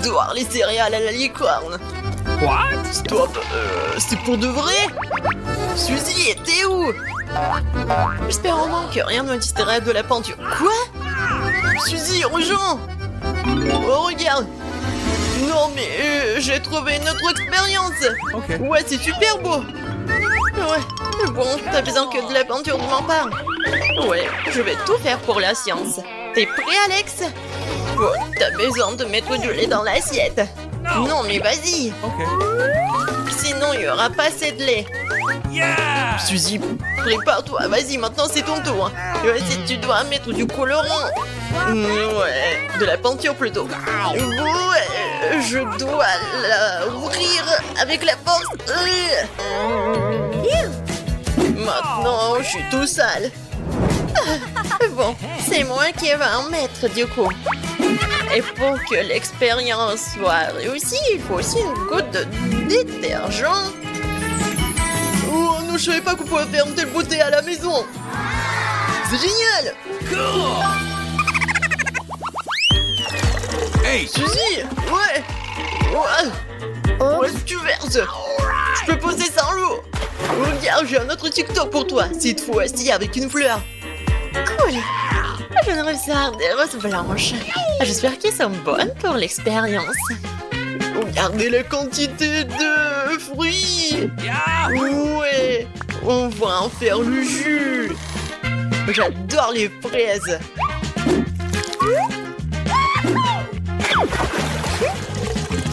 J'adore les céréales à la licorne. What? Stop, c'est pour de vrai? Suzy, t'es où? J'espère au moins que rien ne me distrait de la peinture. Quoi? Suzy, rejoins! Oh, regarde! Non, mais j'ai trouvé une autre expérience! Ok. Ouais, c'est super beau! Ouais, bon, t'as besoin que de la peinture de ma part. Ouais, je vais tout faire pour la science. T'es prêt, Alex? Oh, t'as besoin de mettre du lait dans l'assiette. Non, mais vas-y! Ok. Sinon, il y aura pas assez de lait. Yeah! Suzy, prépare-toi, vas-y, maintenant c'est ton tour. Si tu dois mettre du colorant. Ouais, de la peinture plutôt. Ouais, je dois la ouvrir avec la force. Maintenant, je suis tout sale. Bon, c'est moi qui va en mettre du coup. Et pour que l'expérience soit réussie, il faut aussi une goutte de détergent. Oh non, je savais pas qu'on pouvait faire une telle beauté à la maison. C'est génial. Hey! Suzy, ouais. Ouais, tu verses. Je peux poser ça en l'eau. Regarde, j'ai un autre TikTok pour toi. Cette fois-ci avec une fleur. Cool. Je viens de recevoir des roses blanches. J'espère qu'elles sont bonnes pour l'expérience. Regardez la quantité de fruits. Ouais, on va en faire le jus. J'adore les fraises.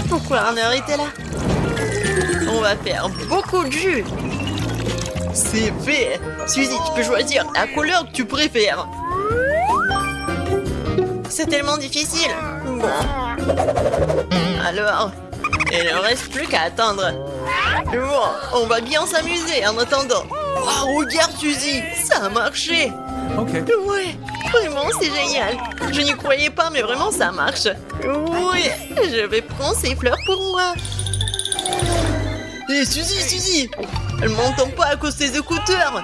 Pourquoi on est arrêté là? On va faire beaucoup de jus. C'est fait. Suzy, tu peux choisir la couleur que tu préfères. C'est tellement difficile. Bon. Alors, il ne reste plus qu'à attendre. Bon, on va bien s'amuser en attendant. Oh, regarde Suzy, ça a marché. Ok. Ouais, vraiment c'est génial. Je n'y croyais pas, mais vraiment ça marche. Oui, je vais prendre ces fleurs pour moi. Hé Suzy, elle m'entend pas à cause de ses écouteurs.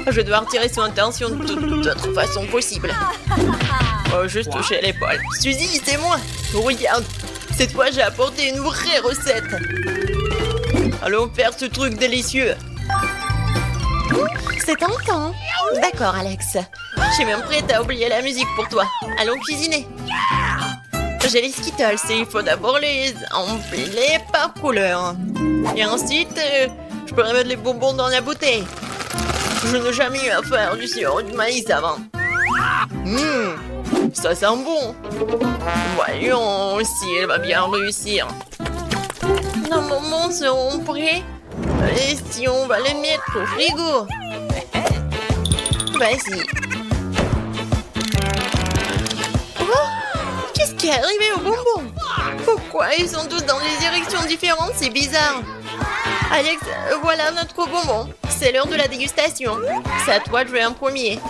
Je vais devoir tirer son attention de toute autre façon possible. Oh, juste toucher l'épaule. Suzy, c'est moi. Regarde, cette fois j'ai apporté une vraie recette. Allons faire ce truc délicieux. C'est tentant. D'accord, Alex. Je suis même prête à oublier la musique pour toi. Allons cuisiner. J'ai les Skittles et il faut d'abord les empiler par couleur. Et ensuite, je pourrais mettre les bonbons dans la bouteille. Je n'ai jamais eu à faire du sirop de maïs avant. Ça sent bon. Voyons si elle va bien réussir. Nos moments seront prêts. Et si on va les mettre au frigo? Vas-y. Oh, qu'est-ce qui est arrivé aux bonbons? Pourquoi ils sont tous dans des directions différentes? C'est bizarre. Alex, voilà notre bonbon. C'est l'heure de la dégustation. C'est à toi de jouer en premier.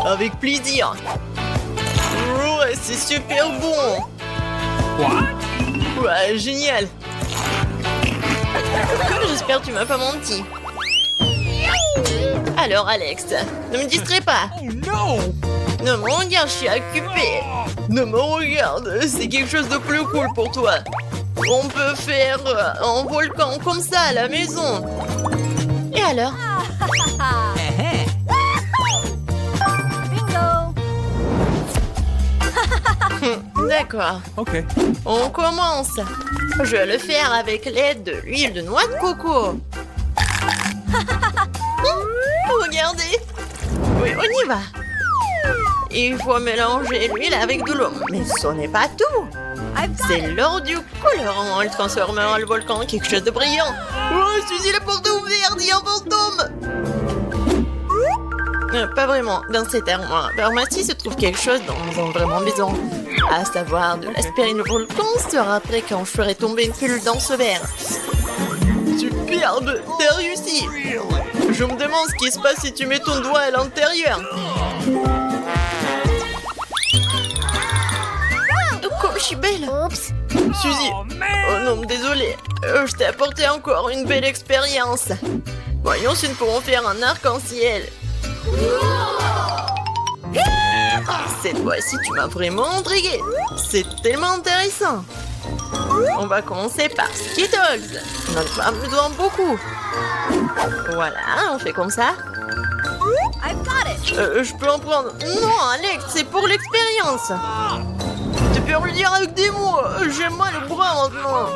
Avec plaisir. Ouais, c'est super bon. What? Ouais, génial. J'espère que tu m'as pas menti. Alors Alex, ne me distrais pas. Oh no! Ne me regarde, je suis occupée. Ne me regarde, c'est quelque chose de plus cool pour toi. On peut faire un volcan comme ça à la maison. Et alors? D'accord. Ok. On commence. Je vais le faire avec l'aide de l'huile de noix de coco. Regardez. Oui, on y va. Il faut mélanger l'huile avec de l'eau. Mais ce n'est pas tout. C'est l'or du colorant. Elle transformera le volcan en quelque chose de brillant. Oh, Suzy, la porte est ouverte, il y a un fantôme. Pas vraiment. Dans cette pharmacie se trouve quelque chose dont nous avons vraiment besoin. À savoir de l'aspirine. Le volcan sera prêt quand je ferai tomber une pilule dans ce verre. Superbe, t'as réussi. Je me demande ce qui se passe si tu mets ton doigt à l'intérieur. Comme je suis belle. Oups. Suzy. Oh non, désolé. Je t'ai apporté encore une belle expérience. Voyons si nous pourrons faire un arc-en-ciel. Cette fois-ci, tu m'as vraiment intrigué. C'est tellement intéressant. On va commencer par Skittles. On en a pas besoin beaucoup. Voilà, on fait comme ça. Je peux en prendre. Non, Alex, c'est pour l'expérience. Tu peux le dire avec des mots. J'ai mal au bras maintenant.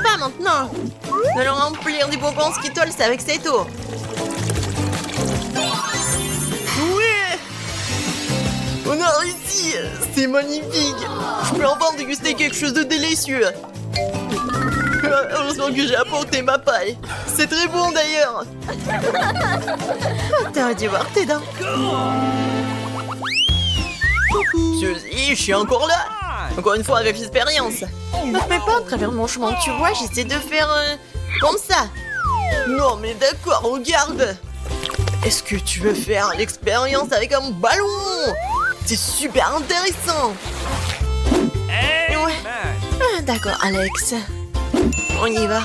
Pas maintenant. Nous allons remplir des bonbons Skittles avec cette eau. Oui! On a réussi! C'est magnifique! Je peux enfin déguster quelque chose de délicieux! Heureusement que j'ai apporté ma paille! C'est très bon d'ailleurs! T'aurais dû voir tes dents! Suzy, je suis encore là! Encore une fois avec l'expérience! Ne fais pas à travers mon chemin, tu vois, j'essaie de faire comme ça! Non mais d'accord, regarde! Est-ce que tu veux faire l'expérience avec un ballon? C'est super intéressant. Hey, Ouais. man. Ah, d'accord, Alex. On y va.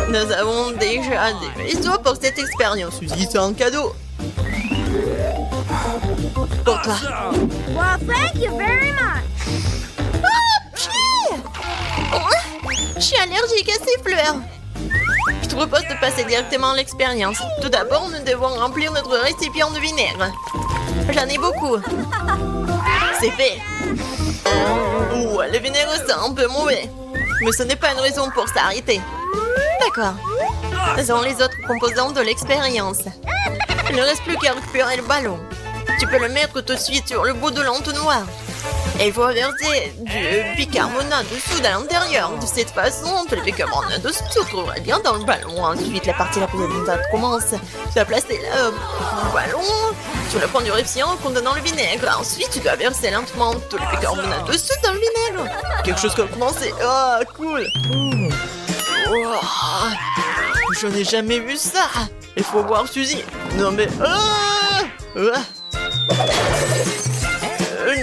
Nous avons déjà des vaisseaux pour cette expérience. Suzy, c'est un cadeau. Pour toi. Awesome. Well, thank you very much. Je suis allergique à ces fleurs. Je te propose de passer directement à l'expérience. Tout d'abord, nous devons remplir notre récipient de vinaigre. J'en ai beaucoup. C'est fait. Ouais, le vinaigre, c'est un peu mauvais. Mais ce n'est pas une raison pour s'arrêter. D'accord. Faisons les autres composants de l'expérience. Il ne reste plus qu'à récupérer le ballon. Tu peux le mettre tout de suite sur le bout de l'entonnoir. Et il faut verser du bicarbonate de soude à l'intérieur. De cette façon, le bicarbonate de soude se trouverait bien dans le ballon. Ensuite, la partie la plus abondante commence. Tu vas placer le ballon sur le point du récipient contenant le vinaigre. Ensuite, tu dois verser lentement tout le bicarbonate de soude dans le vinaigre. Quelque chose comme commencer. Ah, cool. Wow. Je n'ai jamais vu ça. Il faut voir Suzy. Non mais...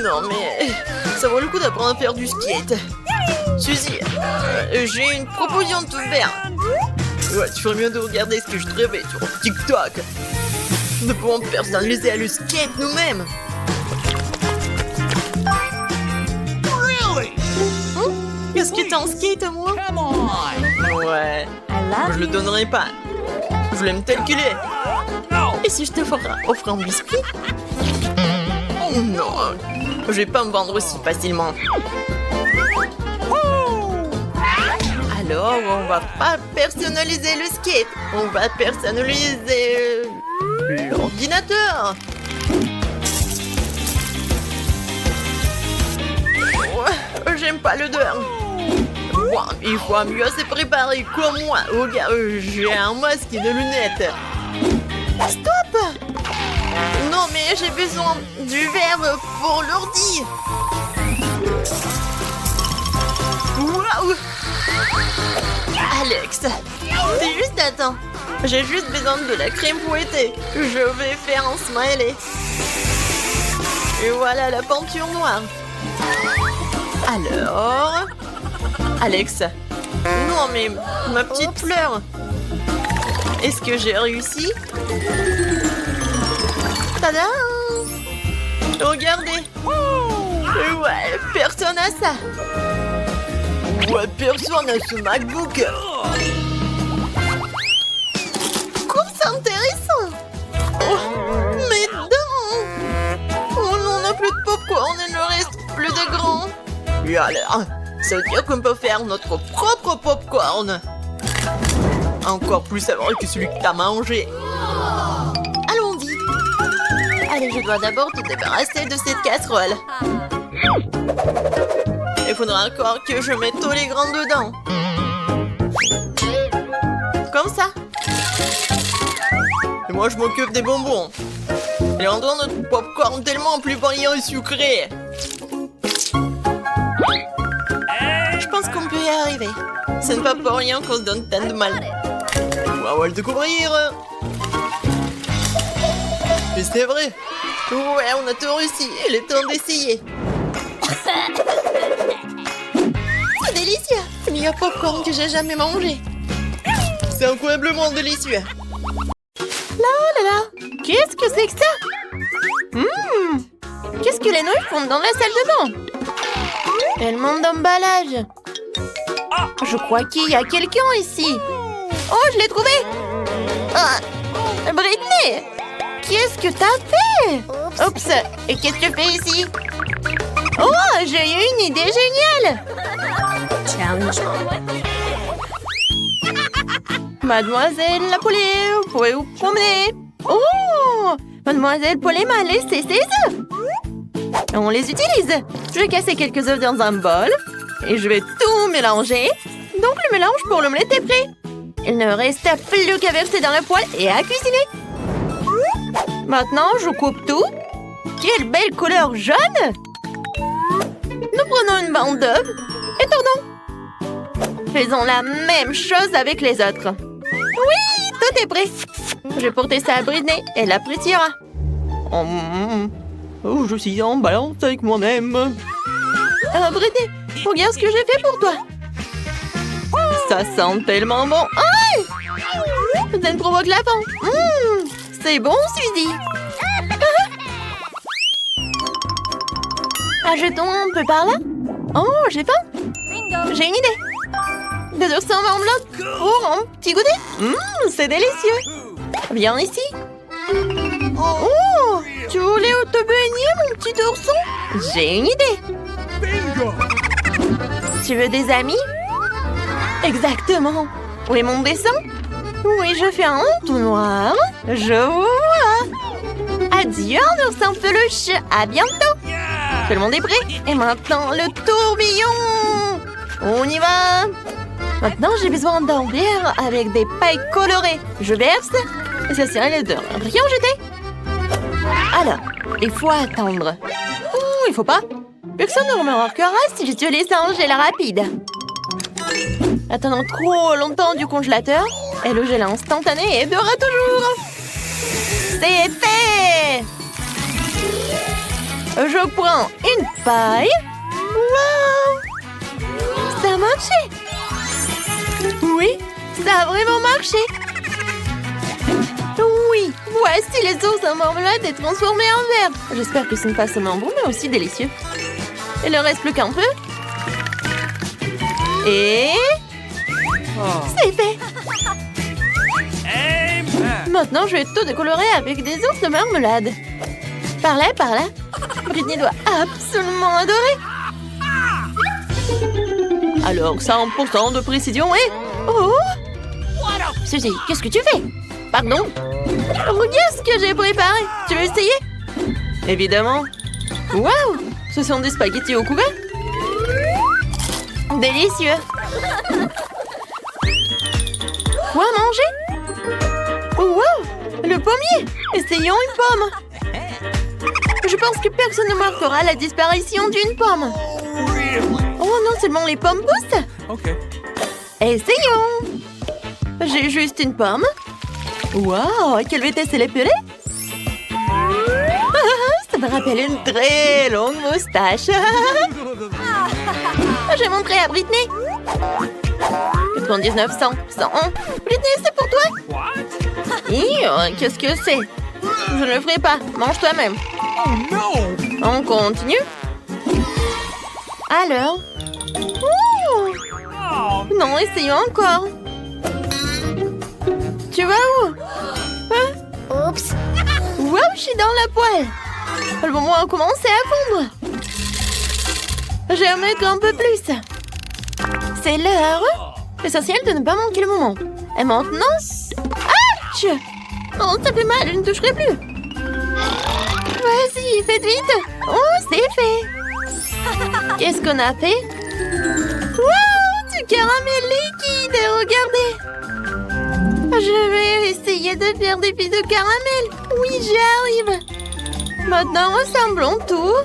non mais... Ça vaut le coup d'apprendre à faire du skate. Suzy, j'ai une proposition de te faire. Ouais, tu ferais mieux de regarder ce que je rêvais sur TikTok. Nous pouvons personnaliser le skate nous-mêmes. Really? Est-ce que t'as un skate à moi? Come on. Ouais, I love je le you. donnerai pas. Je l'aime tel qu'il est. No. Et si je te offre un biscuit? Non, je vais pas me vendre aussi facilement. Alors, on va pas personnaliser le skate. On va personnaliser l'ordinateur. Ouais, j'aime pas l'odeur. Bon, il faut mieux se préparer comme moi. Regarde, j'ai un masque et des lunettes. Stop! Non, mais j'ai besoin du verbe pour l'ordi. Waouh! Alex, t'es juste attends. J'ai juste besoin de la crème fouettée. Je vais faire un smiley. Et voilà la peinture noire. Alors... Alex. Non, mais ma petite fleur. Est-ce que j'ai réussi? Tada! Regardez! Ouais, personne n'a ça! Ouais, personne n'a ce MacBook! Quoi, c'est intéressant! Oh, mes dents! Oh non, on n'a plus de popcorn, il ne reste plus de grands! Et alors, ça veut dire qu'on peut faire notre propre popcorn! Encore plus savoureux que celui que t'as mangé! Allons-y! Allez, je dois d'abord te débarrasser de cette casserole. Il faudra encore que je mette tous les grains dedans. Comme ça. Et moi, je m'occupe des bonbons. Et rendons notre popcorn tellement plus brillant et sucré. Je pense qu'on peut y arriver. Ce n'est pas pour rien qu'on se donne tant de mal. On va le découvrir. Mais c'est vrai. Ouais, on a tout réussi. Il est temps d'essayer. C'est délicieux. Le meilleur popcorn que j'ai jamais mangé. C'est incroyablement délicieux. La la la. Qu'est-ce que c'est que ça? Qu'est-ce que les nouilles font dans la salle de bain? Tellement d'emballage. Je crois qu'il y a quelqu'un ici. Oh, je l'ai trouvé. Britney, qu'est-ce que t'as fait? Oups, et qu'est-ce que tu fais ici? Oh, j'ai eu une idée géniale. Mademoiselle la poulet, vous pouvez vous promener. Oh, Mademoiselle Poulet m'a laissé ses œufs. On les utilise. Je vais casser quelques œufs dans un bol et je vais tout mélanger. Donc le mélange pour l'omelette est prêt. Il ne reste plus qu'à verser dans la poêle et à cuisiner. Maintenant, je coupe tout. Quelle belle couleur jaune! Nous prenons une bande d'œufs et tournons. Faisons la même chose avec les autres. Oui, tout est prêt. Je vais porter ça à Britney. Elle appréciera. Oh, je suis en balance avec moi-même. Britney, regarde ce que j'ai fait pour toi. Ça sent tellement bon. Aïe! Ça me provoque la faim. C'est bon, Suzy. Achetons un peu par là. Oh, j'ai faim. J'ai une idée. Des ours en marmelade pour un petit goûter. C'est délicieux. Viens ici. Oh, tu voulais te baigner, mon petit ourson? J'ai une idée. Tu veux des amis? Exactement. Où est mon dessin? Oui, je fais un tout noir. Je vous vois. Adieu, un oursin peluche. À bientôt. Tout le monde est prêt. Et maintenant, le tourbillon. On y va. Maintenant, j'ai besoin d'un verre avec des pailles colorées. Je verse. Et ça sert de rien jeter. Alors, il faut attendre. Il faut pas. Personne ne remarquera si je tue les singes et la rapide. Attendant trop longtemps du congélateur, et le gel instantané aidera toujours. C'est fait. Je prends une paille. Wow! Ça a marché. Oui, ça a vraiment marché. Oui, voici les ours en marmelade et transformés en verre. J'espère que ce n'est pas seulement bon, mais aussi délicieux. Il ne reste plus qu'un peu. Et... c'est fait. Maintenant, je vais tout décolorer avec des ours de marmelade. Par là, par là. Britney doit absolument adorer. Alors, 100% de précision et... Oh! Suzy, qu'est-ce que tu fais? Pardon? Regarde ce que j'ai préparé. Tu veux essayer? Évidemment. Waouh! Ce sont des spaghettis au couvert. Délicieux. Quoi manger? Wow! Le pommier! Essayons une pomme. Je pense que personne ne marquera la disparition d'une pomme. Oh, non seulement les pommes poussent. Essayons. J'ai juste une pomme. Wow! Quelle vitesse elle est pelée? Ça me rappelle une très longue moustache. Je vais montrer à Britney. 99, 100, 101. Britney, c'est pour toi. Qu'est-ce que c'est? Je ne le ferai pas. Mange toi-même. On continue. Alors? Non, essayons encore. Tu vas où? Oups. Wow, je suis dans la poêle. Le moment a commencé à fondre. Je vais en mettre un peu plus. C'est l'heure. L'essentiel de ne pas manquer le moment. Et maintenant... Ouch! Oh, ça fait mal, je ne toucherai plus. Vas-y, faites vite. Oh, c'est fait. Qu'est-ce qu'on a fait? Wow, du caramel liquide, regardez. Je vais essayer de faire des billes de caramel. Oui, j'y arrive. Maintenant, ressemblons tout.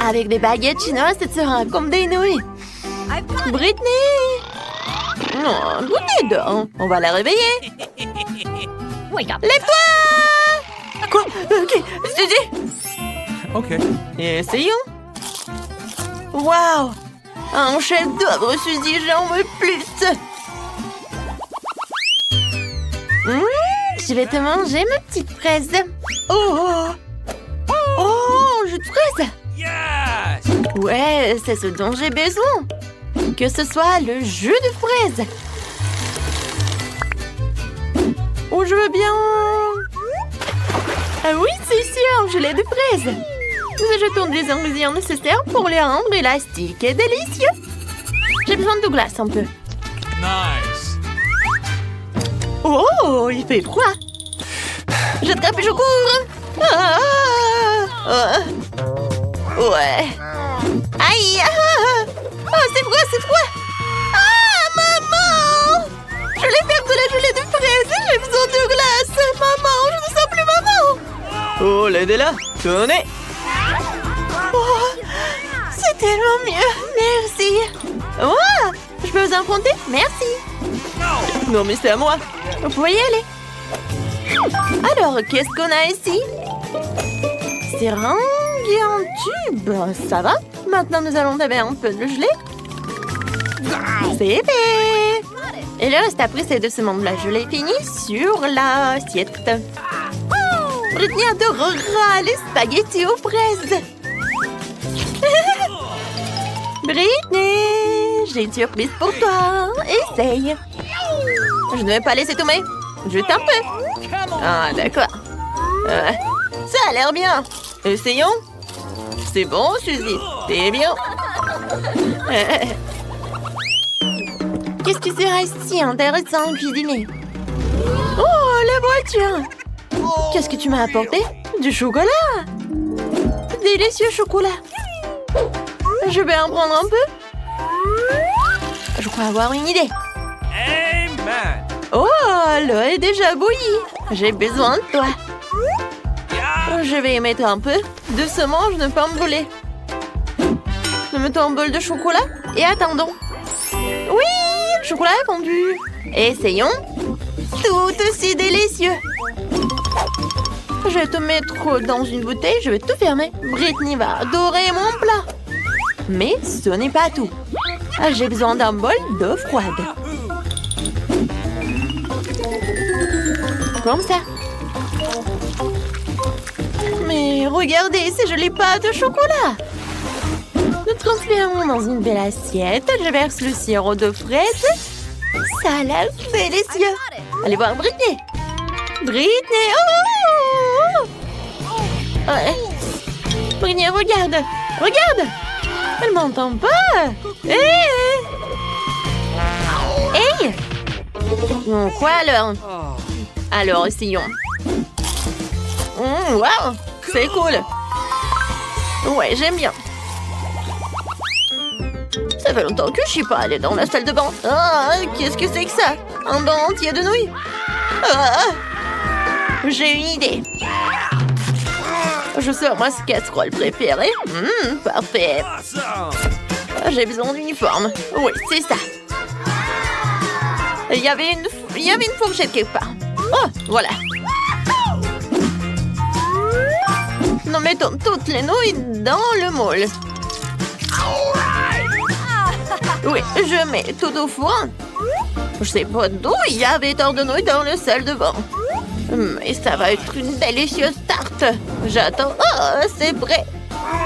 Avec des baguettes chinoises, ce sera comme des nouilles. Britney! Non, Britney dort. On va la réveiller. Lève-toi! Quoi? Ok, Suzy. Essayons. Waouh! Un chef-d'œuvre, Suzy, j'en veux plus. Je vais te manger, ma petite fraise. Oh! Oh, jus de fraise! Yes! Ouais, c'est ce dont j'ai besoin. Que ce soit le jus de fraise. Oh, je veux bien... Ah oui, c'est sûr, gelée de fraise. Nous ajoutons les ingrédients nécessaires pour les rendre élastiques et délicieux. J'ai besoin de glace un peu. Nice! Oh, il fait froid. J'attrape et je cours. Ah, ouais. Aïe. Oh, c'est froid, c'est froid. Ah, maman. Je vais faire de la gelée de fraises. J'ai besoin de glace. Maman, je ne sens plus maman. Oh, l'aide est là. Tenez. Oh, c'est tellement mieux. Merci. Oh, je peux vous emprunter? Merci. Non, mais c'est à moi. Vous pouvez y aller. Alors, qu'est-ce qu'on a ici? Seringue et un tube. Ça va? Maintenant, nous allons taper un peu de gelée. C'est fait. Et le reste après, c'est de se de la gelée finie sur l'assiette. Britney adorera les spaghettis aux fraises. Britney, j'ai une surprise pour toi. Essaye. Je ne vais pas laisser tomber. Juste un peu. Ah, d'accord. Ça a l'air bien. Essayons. C'est bon, Suzy. C'est bien. Qu'est-ce que sera si intéressant à cuisiner? Oh, la voiture. Qu'est-ce que tu m'as apporté? Du chocolat. Délicieux chocolat. Je vais en prendre un peu. Je crois avoir une idée. Amen! Oh, l'eau est déjà bouillie. J'ai besoin de toi. Yeah! Je vais y mettre un peu. Doucement, je ne peux pas me brûler. Nous mettons un bol de chocolat et attendons. Oui, le chocolat est fondu. Essayons. Tout aussi délicieux. Je vais te mettre dans une bouteille, je vais tout fermer. Britney va adorer mon plat. Mais ce n'est pas tout. J'ai besoin d'un bol d'eau froide. Comme ça. Mais regardez, ces jolies pâtes de chocolat. Nous transférons dans une belle assiette. Je verse le sirop de fraise. Ça a l'air délicieux. Allez voir Britney. Britney, oh! Ouais. Britney, regarde. Regarde. Elle m'entend pas. Hé! Hey! Bon, quoi alors? Alors, essayons. Waouh! C'est cool. Ouais, j'aime bien. Ça fait longtemps que je suis pas allée dans la salle de bain. Ah, qu'est-ce que c'est que ça? Un bain entier de nouilles? Ah, j'ai une idée. Je sors ma casserole préférée. Parfait. J'ai besoin d'uniforme. Oui, c'est ça. Il y avait une fourchette quelque part. Oh, voilà. Nous mettons toutes les nouilles dans le moule. Oui, je mets tout au four. Je sais pas d'où il y avait tant de nouilles dans le salle de bain. Mais ça va être une délicieuse tarte. J'attends. Oh, c'est prêt.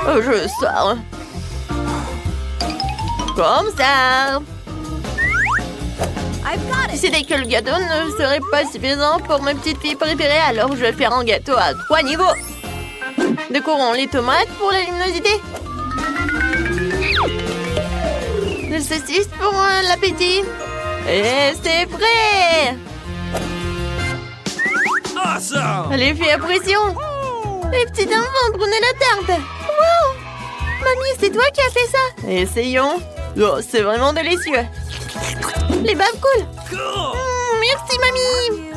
Je sors. Comme ça. Décidé que le gâteau ne serait pas suffisant pour ma petite fille préférée, alors je vais faire un gâteau à 3 niveaux. Décorons les tomates pour la luminosité. Le saucisse pour l'appétit. Et c'est prêt. Awesome! Allez, fais la pression. Les petits enfants, prenez la tarte. Wow! Mamie, c'est toi qui as fait ça. Essayons. Oh, c'est vraiment délicieux. Les baves cool. Cool! Merci, mamie.